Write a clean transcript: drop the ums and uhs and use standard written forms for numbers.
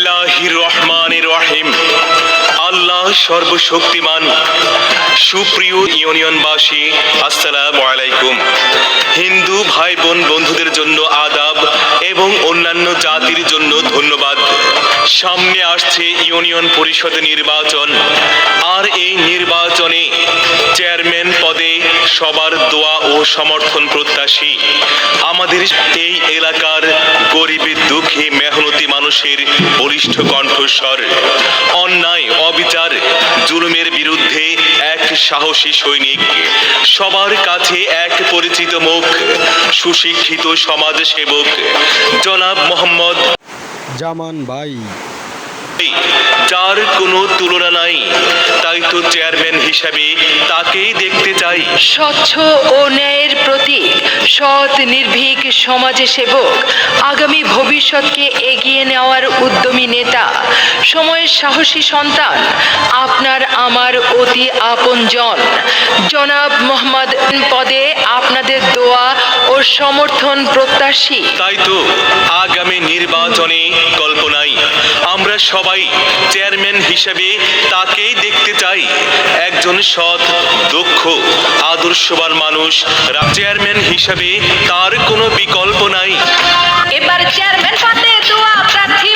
বিসমিল্লাহির রহমানির রহিম। আল্লাহ সর্বশক্তিমান। সুপ্রিয় ইউনিয়নবাসী, আসসালামু আলাইকুম। হিন্দু ভাই বোন বন্ধুদের জন্য আদাব এবং অন্যান্য জাতির জন্য ধন্যবাদ। সামনে আসছে ইউনিয়ন পরিষদ নির্বাচন, আর এই নির্বাচনে চেয়ারম্যান পদে সবার দোয়া ও সমর্থন প্রত্যাশী। আমাদের এই এলাকার গরিব দুঃখী মেহনতি মানুষের বলিষ্ঠ কণ্ঠস্বর, অন্যায় অবিচার জুলুমের বিরুদ্ধে এক সাহসী সৈনিক, সবার কাছে এক পরিচিত মুখ, সুশিক্ষিত সমাজ সেবক জনাব মোহাম্মদ জামান ভাই। যার কোনো তুলনা নাই, তাই তো চেয়ারম্যান হিসাবে তাকেই দেখতে চাই। স্বচ্ছ ও ন্যায়ের প্রতীক, সৎ নির্ভীক সমাজ সেবক, আগামী ভবিষ্যৎকে এগিয়ে নেওয়ার উদ্যমী নেতা, সময়ের সাহসী সন্তান, আপনার আমার অতি আপনজন জনাব মোহাম্মদ পদে আপনাদের দোয়া ও সমর্থন প্রত্যাশী। তাই তো আগামী নির্বাচনে কল্পনায় আমরা সবাই চেয়ারম্যান হিসেবে তাকেই দেখতে চাই। একজন সৎ, দক্ষ, আদর্শবান মানুষ। চেয়ারম্যান হিসেবে তার কোনো বিকল্প নাই। এবার চেয়ারম্যান পদে দোয়া প্রার্থী